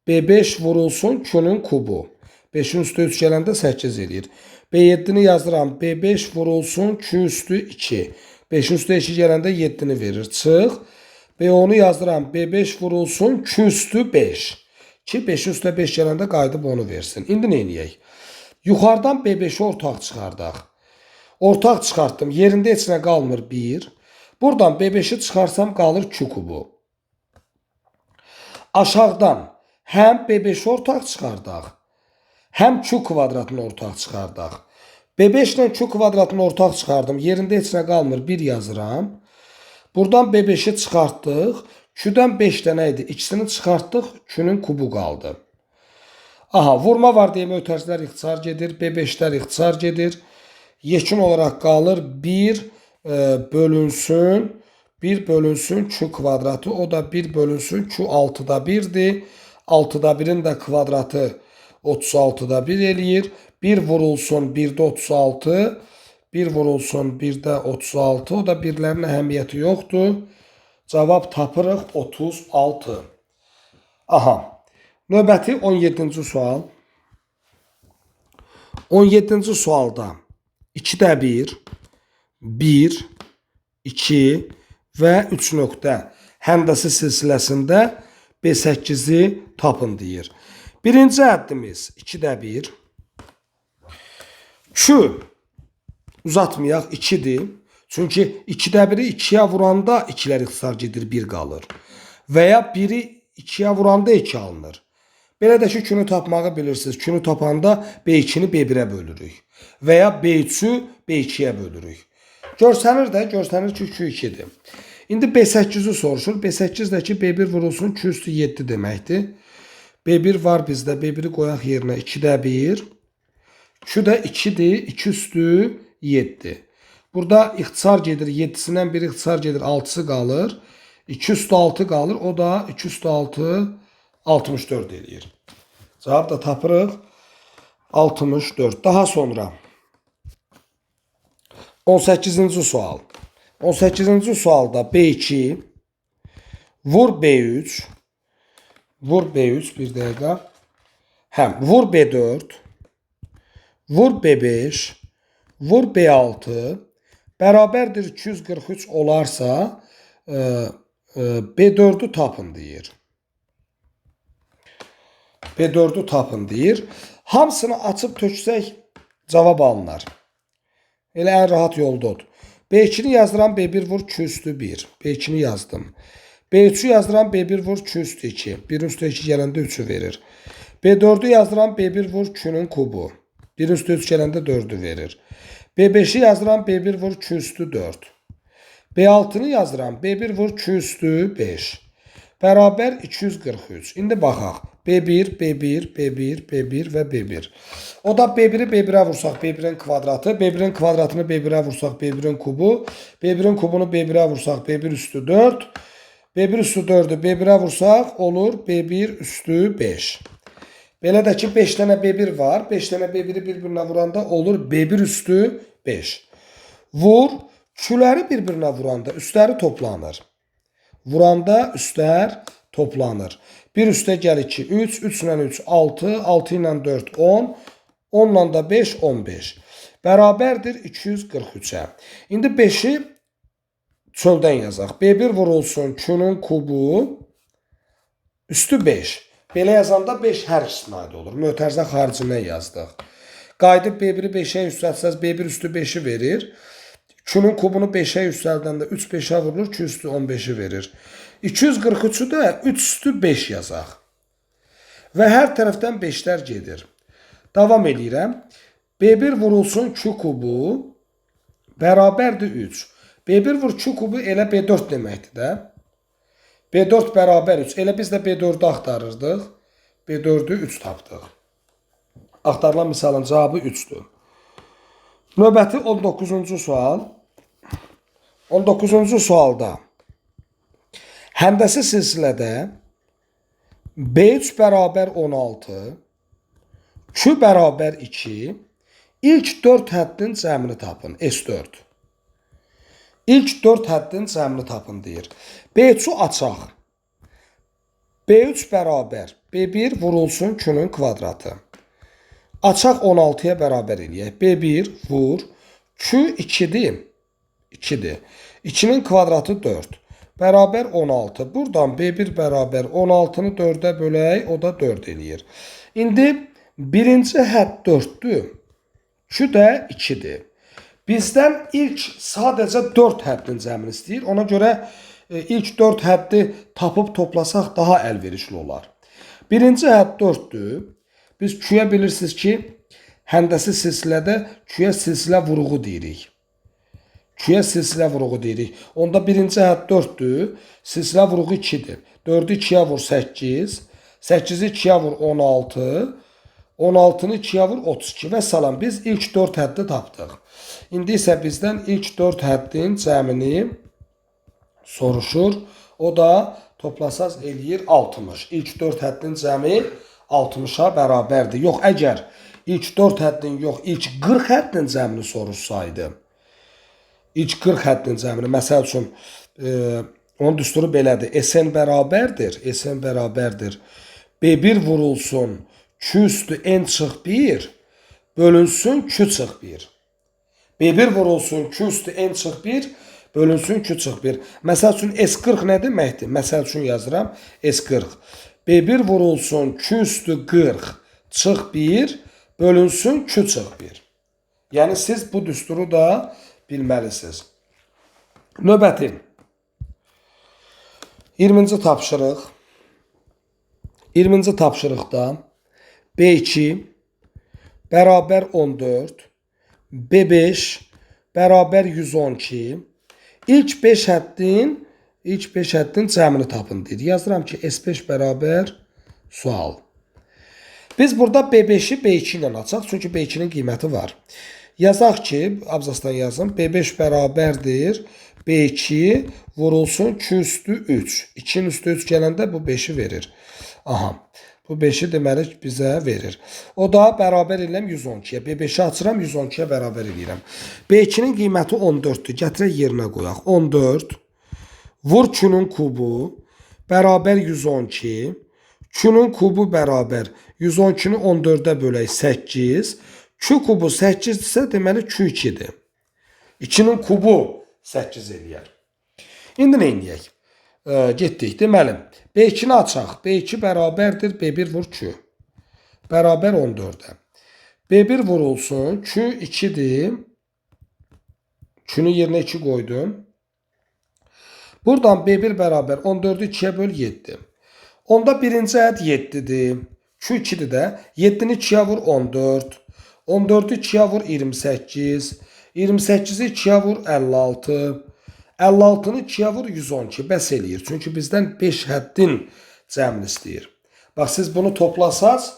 Speaker 1: B5 vurulsun Q-nun kubu. 5'in üstü 3 gələndə 8 eləyir. B7'ni yazıram. B5 vurulsun Q üstü 2. 5'in üstü 2 gələndə 7'ni verir. Çıx. B10'u yazıram. B5 vurulsun Q üstü 5. Ki 5'in üstə 5 gələndə qayıdıb onu versin. İndi nə edək? Yuxarıdan B5'i ortaq çıxardaq. Ortaq çıxartdım. Yerində heç nə qalmır 1. Buradan B5'i çıxarsam qalır Q kubu. Aşağıdan həm B5'i ortaq çıxardaq, həm Q kvadratını ortaq çıxardaq. B5 ilə Q kvadratını ortaq çıxardım. Yerində heç nə qalmır 1 yazıram. Buradan B5'i çıxartdıq. Q-dən 5 dənə idi. İkisini çıxartdıq. Q-nun kubu qaldı. Aha, vurma var deyə mötərizələr ixtisar gedir. B5'lər ixtisar gedir. Yekun olaraq qalır 1 bölünsün Q kvadratı. O da 1 bölünsün Q 6'da 1'dir. 6'da 1'in də kvadratı 36'da 1 eləyir. 1 vurulsun 1'də 36. 1 vurulsun 1-də 36. O da birlərin əhəmiyyəti yoxdur. Cavab tapırıq 36. Aha. Növbəti 17-ci sual. 17-ci sualda 2-də 1, 1, 2 və 3 nöqtə həndəsi silsiləsində B8-i tapın deyir. Birinci həddimiz 2-də 1. Q uzatmayaq 2-dir. Çünki 2-də 1-i 2-yə vuranda 2-lər ixtisar gedir, 1 qalır. Və ya 1-i 2-yə vuranda 2 alınır. Belə də ki, Q-nu tapmağı bilirsiniz. Q-nu tapanda B2-ni B1-ə bölürük. Və ya B3-ü B2-yə bölürük. Görsənir ki, Q2-dir. İndi B8-i soruşur. B8-dəki B1 vurulsun Q üstü 7 deməkdir. B1 var bizdə. B1-i qoyaq yerinə 2-də 1. Q da 2-dir. 2 üstü 7. Burada ixtisar gedir. 7-sindən biri ixtisar gedir. 6-sı qalır. 2 üstü 6 qalır. O da 2 üstü 6 64 eləyir. Cavab da tapırıq 64. Daha sonra 18-ci sual. 18-ci sualda B2 vur B3 bir dəqiqə. Vur B4 vur B5 vur B6 bərabərdir 243 olarsa B4'ü tapın deyir. B4'ü tapın deyir. Hamısını açıb töksək cavab alınır. Elə ən rahat yoldadır. B2'ni yazdıram B1 vur Q üstü 1. B2'ni yazdım. B3'ü yazdıram B1 vur Q üstü 2. 1 üstü 2 gələndə 3'ü verir. B4'ü yazdıram B1 vur Q'nun kubu. 1 üstü 3 gələndə 4'ü verir. B5'i yazdıram B1 vur Q üstü 4. B6'nı yazdıram B1 vur Q üstü 5. Bərabər 243. İndi baxaq. B1, B1, B1, B1 və B1. O da B1'i B1'ə vursaq B1'in kvadratı. B1'in kvadratını B1'ə vursaq B1'in kubu. B1'in kubunu B1'ə vursaq B1 üstü 4. B1 üstü 4'ü B1'ə vursaq olur B1 üstü 5. Belə də ki 5 dənə B1 var. 5 dənə B1'i bir-birinə vuranda olur B1 üstü 5. Vur. Q'ləri bir-birinə vuranda üstləri toplanır. Vuranda üstlər toplanır. 1 üstə gəl 2, 3, 3 ilə 3, 6, 6 ilə 4, 10, 10 ilə da 5, 15. Bərabərdir 243'ə. İndi 5'i çöldən yazaq. B1 vurulsun Q'nun kubu üstü 5. Belə yazanda 5 hər ikisinə aid olur. Mötərizə xaricindən yazdıq. Qayıdıb B1'i 5'ə yüksəltsəz B1 üstü 5'i verir. Q'nun kubunu 5'ə yüksəldəndə 3 5'ə vurulur, Q üstü 15'i verir. 243'ü də 3 üstü 5 yazaq. Və hər tərəfdən 5'lər gedir. Davam edirəm. B1 vurulsun Q kubu bərabərdir 3. B1 vur Q kubu elə B4 deməkdir də. B4 bərabər 3. Elə biz də B4'ü axtarırdıq. B4'ü 3 tapdıq. Axtarılan misalın cavabı 3'dür. Növbəti 19-cu sual. 19-cu sualda həndəsi silsilədə B3 bərabər 16, Q bərabər 2, ilk 4 həddin cəmini tapın. S4. İlk 4 həddin cəmini tapın deyir. B3'ü açaq. B3 bərabər B1 vurulsun Q'nun kvadratı. Açaq 16'ya bərabər eləyək. B1 vur. Q 2'dir. 2'dir. 2'nin kvadratı 4. Bərabər 16. Buradan B1 bərabər 16'nı 4'ə bölək. O da 4 eləyir. İndi birinci hədd 4'dür. Q də 2'dir. Bizdən ilk sadəcə 4 həddin cəmini istəyir. Ona görə ilk 4 həddi tapıb toplasaq daha əlverişli olar. Birinci hədd 4'dür. Biz Q'ya bilirsiniz ki, həndəsi silsilədə Q'ya silsilə vuruğu deyirik. Q'ya silsilə vuruğu deyirik. Onda birinci hədd 4'dür. Silsilə vuruğu 2'dir. 4'ü 2'yə vur 8. 8'i 2'yə vur 16. 16'nı 2'yə vur 32 və salam. Biz ilk 4 həddi tapdıq. İndi isə bizdən ilk 4 həddin cəmini soruşur. O da toplasaz eləyir 60. İlk 4 həddin cəmi 60'a bərabərdir. Yox, əgər ilk 4 həddin yox, ilk 40 həddin cəmini soruşsaydı, İlk 40 həddin cəmini. Məsəl üçün onun düsturu belədir. Sn bərabərdir. Sn bərabərdir. B1 vurulsun Q üstü n çıx 1 bölünsün Q çıx 1. B1 vurulsun Q üstü n çıx 1 bölünsün Q çıx 1. Məsəl üçün S40 nə deməkdir? Məsəl üçün yazıram S40. B1 vurulsun Q üstü 40 çıx 1 bölünsün Q çıx 1. Yəni siz bu düsturu da bilməlisiniz. Növbəti 20-ci tapşırıq. 20-ci tapşırıqda B2 bərabər 14, B5 bərabər 112. İlk 5 həddin cəmini tapın deyir. Yazıram ki, S5 bərabər sual. Biz burada B5'i B2 ilə açaq, çünki B2'nin qiyməti var. Yazaq ki, abzasdan yazın, B5 bərabərdir, B2 vurulsun Q üstü 3. 2'nin üstü 3 gələndə bu 5'i verir. Aha, bu 5'i deməli bizə verir. O da bərabər eləm 112'yə. B5'i açıram, 112'yə bərabər eləyirəm. B2'nin qiyməti 14'dür. Gətirək yerinə qoyaq. 14 vur Q-nun kubu bərabər 112. Q-nun kubu bərabər 112'ni 14'ə bölək 8. Q kubu 8 isə deməli Q2'dir. 2'nin kubu 8 eləyər. İndi nə edək? Getdik. Deməli, B2'ni açaq. B2 bərabərdir B1 vur Q. Bərabər 14'ə. B1 vurulsun Q 2'dir. Q-nun yerinə 2 qoydum. Buradan B1 bərabər 14'ü 2'yə böl 7. Onda birinci ədəd 7'dir. Q 2'dir də. 7'ni 2'yə vur 14. 14'ü 2'yə vur 28. 28'i 2'yə vur 56. 56'nı 2'yə vur 112. Bəs eləyir. Çünki bizdən 5 həddin cəmini istəyir. Bax, siz bunu toplasaz,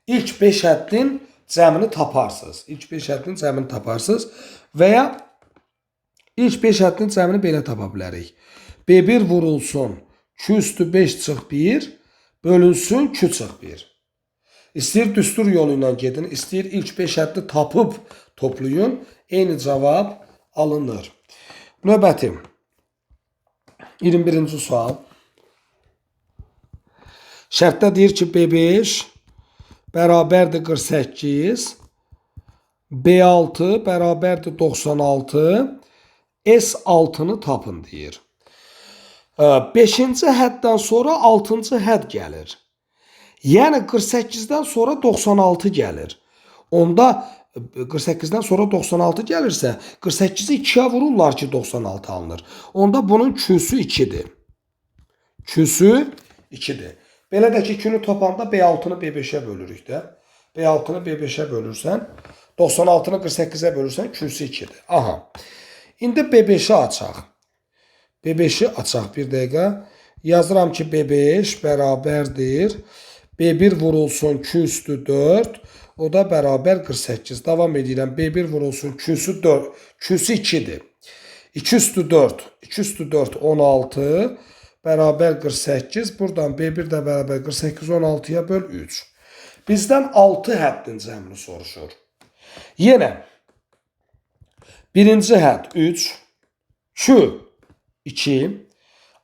Speaker 1: ilk 5 həddin cəmini taparsınız. İlk 5 həddin cəmini taparsınız. Və ya ilk 5 həddin cəmini belə tapa bilərik. B1 vurulsun Q üstü 5 çıx 1 bölünsün Q çıx 1. İstəyir düstur yolu ilə gedin, istəyir ilk 5 həddi tapıb toplayın. Eyni cavab alınır. Növbəti 21-ci sual. Şərtdə deyir ki, B5 bərabərdir 48, B6 bərabərdir 96, S6'nı tapın deyir. 5-ci həddən sonra 6-cı hədd gəlir. Yəni 48'den sonra 96 gəlir. Onda 48'den sonra 96 gəlirsə, 48'i 2'yə vururlar ki 96 alınır. Onda bunun Q'su 2'dir. Q'su 2'dir. Belə də ki, Q'nu topanda B6'nı B5'ə bölürük də. B6'nı B5'ə bölürsən, 96'nı 48'ə bölürsən, Q'su 2'dir. Aha. İndi B5'i açaq. B5'i açaq bir dəqiqə. Yazıram ki, B5 bərabərdir. B1 vurulsun Q üstü 4. O da bərabər 48. Davam edirəm. B1 vurulsun Q'su 4. Q'su 2'dir. 2 üstü 4. 2 üstü 4 16. Bərabər 48. Buradan B1 də bərabər 48 16'ya böl 3. Bizdən 6 həddin cəmini soruşur. Yenə birinci hədd 3. Q 2.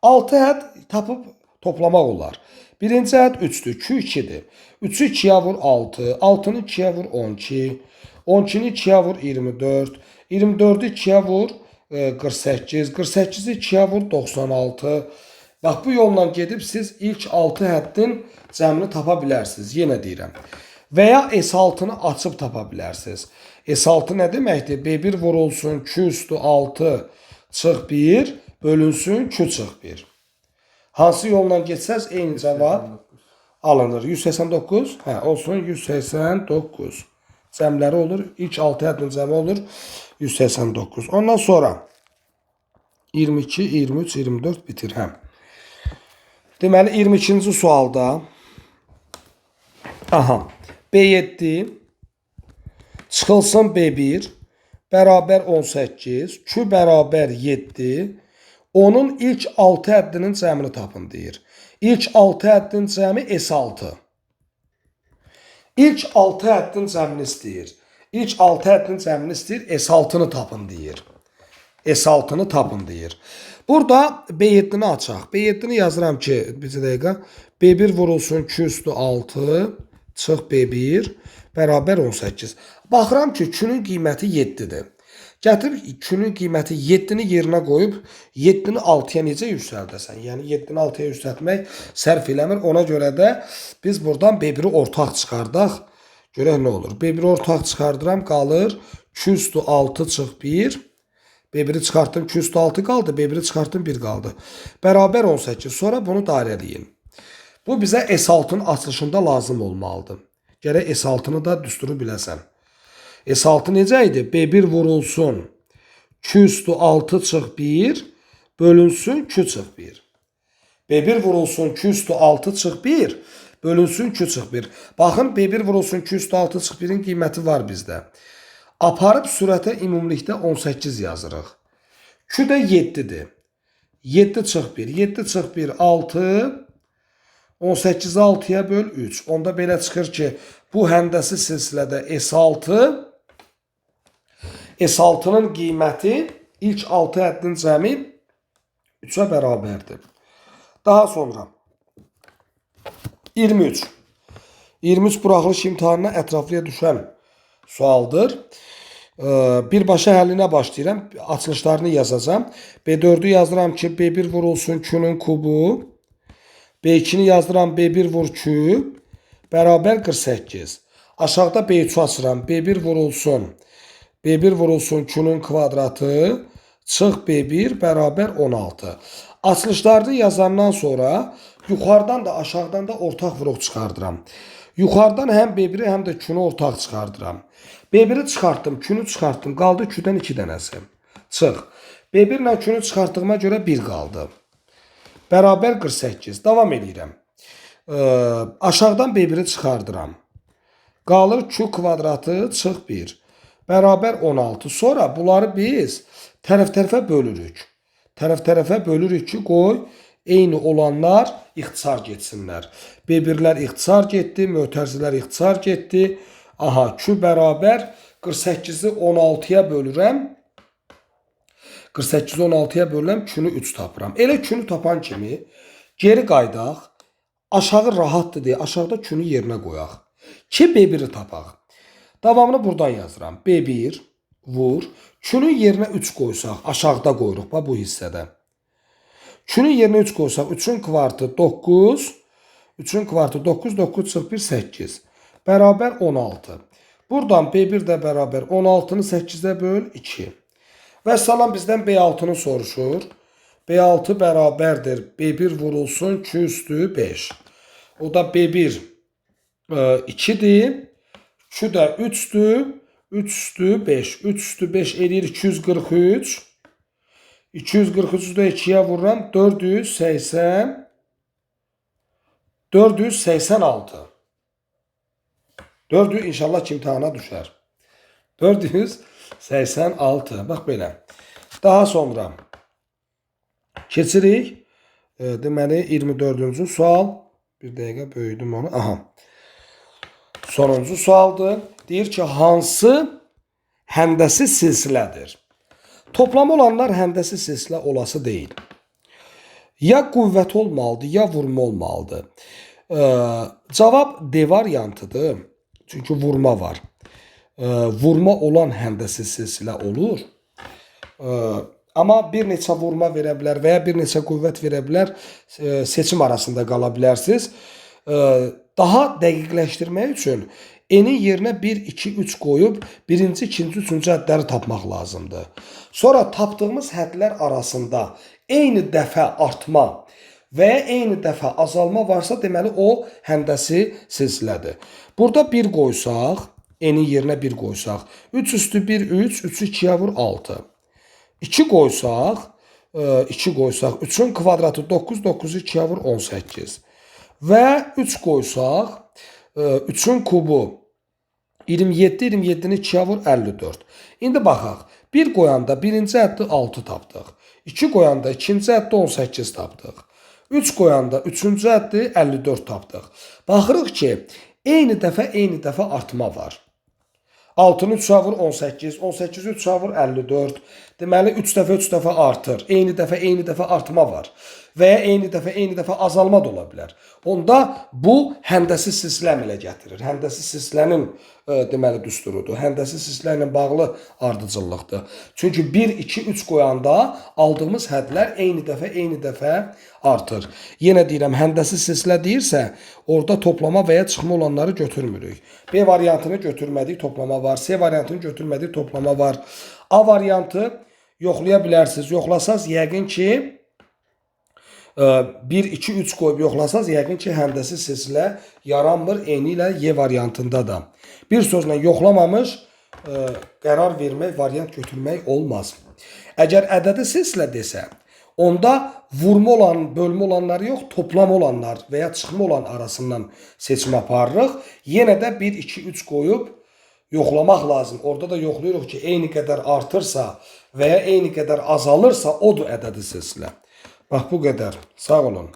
Speaker 1: 6 hədd tapıb toplamaq olar. Birinci ədəd 3'dür. Q 2'dir. 3'ü 2'yə vur 6. 6'nı 2'yə vur 12. 12'ni 2'yə vur 24. 24'ü 2'yə vur 48. 48'i 2'yə vur 96. Bax, bu yolla gedib siz ilk 6 həddin cəmini tapa bilərsiniz. Yenə deyirəm. Və ya S6'nı açıb tapa bilərsiniz. S6 nə deməkdir? B1 vurulsun Q üstü 6 çıx 1 bölünsün Q çıx 1. Hansı yolla geçsəz eyni cavab alınır. 189. Hə, olsun 189. Cəmləri olur. İlk 6 həddin cəmi olur 189. Ondan sonra 22, 23, 24 bitir. Hə. Deməli 22-ci sualda aha, B7 çıxılsın B1 bərabər 18, Q bərabər 7. Onun ilk 6 həddinin cəmini tapın deyir. İlk 6 həddin cəmi S6. İlk 6 həddin cəmini istəyir. İlk 6 həddin cəmini istəyir, S6'nı tapın deyir. S6-nı tapın deyir. Burada B7-ni açaq. B7-ni yazıram ki, bir dəqiqə. B1 vurulsun 2 üstü 6 çıx B1 bərabər 18. Baxıram ki, 2-nün qiyməti 7-dir. Gətirib 2-nün qiyməti 7-ni yerinə qoyub 7-ni 6-ya necə yüksəldəsən? Yəni 7-ni 6-ya yüksəltmək sərf eləmir. Ona görə də biz buradan B1-i ortaq çıxardaq. Görək nə olur. B1-i ortaq çıxardıram, qalır 2 üstü 6 çıx 1. B1-i çıxartdım, 2 üstü 6 qaldı. B1-i çıxartdım, 1 qaldı. Bərabər 18. Sonra bunu dairələyin. Bu bizə S6-nın açılışında lazım olmalıdır. Gərək S6-nı da düsturu biləsən. S6 necə idi? B1 vurulsun 2 üstü 6 çıx 1 bölünsün 2 çıx 1. B1 vurulsun 2 üstü 6 çıx 1 bölünsün 2 çıx 1. Baxın, B1 vurulsun 2 üstü 6 çıx 1-in qiyməti var bizdə. Aparıb sürətə ümumilikdə 18 yazırıq. 2 də 7-dir. 7 çıx 1. 7 çıx 1 6. 18-i 6-ya böl 3. Onda belə çıxır ki, bu həndəsi silsilədə S6. S6-nın qiyməti ilk 6 həddin cəmi 3-ə bərabərdir. Daha sonra 23. 23 buraxılış imtahanına ətraflıya düşən sualdır. Birbaşa həllinə başlayıram. Açılışlarını yazacağım. B4'ü yazıram ki, B1 vurulsun 2'nün kubu. B2'ni yazıram, B1 vur 2 bərabər 48. Aşağıda B3'ü açıram. B1 vurulsun. B1 vurulsun 2'nün kvadratı. Çıx B1 bərabər 16. Açılışlarını yazandan sonra yuxarıdan da aşağıdan da ortaq vuruq çıxardıram. Yuxarıdan həm B1-i həm də 2-ni ortaq çıxardıram. B1-i çıxartdım, 2-ni çıxartdım. Qaldı 2-dən 2 dənəsi. Çıx. B1 ilə 2-ni çıxartdığıma görə 1 qaldı. Bərabər 48. Davam edirəm. Aşağıdan B1-i çıxardıram. Qalır 2 kvadratı çıx 1. Bərabər 16. Sonra bunları biz tərəf-tərəfə bölürük. Tərəf-tərəfə bölürük ki, qoy eyni olanlar ixtisar getsinlər. B1-lər ixtisar getdi, mötərizələr ixtisar getdi. Aha, 2 bərabər 48-i 16-ya bölürəm. 48-i 16-ya bölürəm, 2-nü 3 tapıram. Elə 2-nü tapan kimi geri qaydaq. Aşağı rahatdır deyə aşağıda 2-nü yerinə qoyaq. Ki B1-i tapaq. Davamını buradan yazıram. B1 vur. 2-nün yerinə 3 qoysaq, aşağıda qoyuruq bu hissədə. 2-nün yerinə 3 qoysaq, 3-ün kvartı 9. 3-ün kvartı 9, 9 çıx 1, 8. Bərabər 16. Buradan B1 də bərabər 16-nı 8-ə böl 2. Və salam bizdən B6-nı soruşur. B6 bərabərdir. B1 vurulsun 2 üstü 5. O da B1 2'dir. 2 də 3'dür. 3 üstü 5. 3 üstü 5 eləyir 243. 243'ü də 2'yə vururam. 480. 486. 4'ü inşallah ki imtihana düşər. 486. Bax belə. Daha sonra keçirik. Deməli 24-cü sual. Bir dəqiqə böyüdüm onu. Aha. Sonuncu sualdır. Deyir ki, hansı həndəsi silsilədir? Toplam olanlar həndəsi silsilə olası deyil. Ya qüvvət olmalıdır, ya vurma olmalıdır. Cavab D variantıdır. Çünki vurma var. Vurma olan həndəsi silsilə olur. Amma bir neçə vurma verə bilər və ya bir neçə qüvvət verə bilər. Seçim arasında qala bilərsiniz. Daha dəqiqləşdirmək üçün N'in yerinə 1, 2, 3 qoyub birinci, ikinci, üçüncü hədləri tapmaq lazımdır. Sonra tapdığımız hədlər arasında eyni dəfə artma və ya eyni dəfə azalma varsa, deməli o həndəsi silsilədir. Burada 1 qoysaq, N'in yerinə 1 qoysaq, 3 üstü 1, 3, 3'ü 2'yə vur 6. 2 qoysaq, 2 qoysaq, 3'ün kvadratı 9, 9'u 2'yə vur 18. Və 3 qoysaq, 3'ün kubu 27, 27'ni 2'yə vur 54. İndi baxaq, 1 qoyanda birinci həddi 6 tapdıq. 2 qoyanda ikinci həddi 18 tapdıq. 3 qoyanda üçüncü həddi 54 tapdıq. Baxırıq ki, eyni dəfə artma var. 6-nı 3-ə vur 18, 18-i 3-ə vur 54. Deməli 3 dəfə 3 dəfə artır. Eyni dəfə artma var. Və ya eyni dəfə azalma da ola bilər. Onda bu həndəsi silsilə ilə gətirir. Həndəsi silsilənin deməli düsturudur. Həndəsi silsilə ilə bağlı ardıcıllıqdır. Çünki 1, 2, 3 qoyanda aldığımız hədlər eyni dəfə artır. Yenə deyirəm, həndəsi silsilə deyirsə, orada toplama və ya çıxma olanları götürmürük. B variantını götürmədik, toplama var. C variantını götürmədik, toplama var. A variantı yoxlaya bilərsiniz. Yoxlasaz yəqin ki 1, 2, 3 qoyub yoxlasaz yəqin ki həndəsi silsilə yaranmır. Eyni ilə Y variantında da. Bir sözlə yoxlamamış qərar vermək, variant götürmək olmaz. Əgər ədədi silsilə desə, onda vurma olan, bölmə olanları yox, toplama olanlar və ya çıxma olan arasından seçim aparırıq. Yenə də 1, 2, 3 qoyub yoxlamaq lazım. Orada da yoxlayırıq ki, eyni qədər artırsa və ya eyni qədər azalırsa, odur ədədi silsilə. Bax, bu qədər. Sağ olun.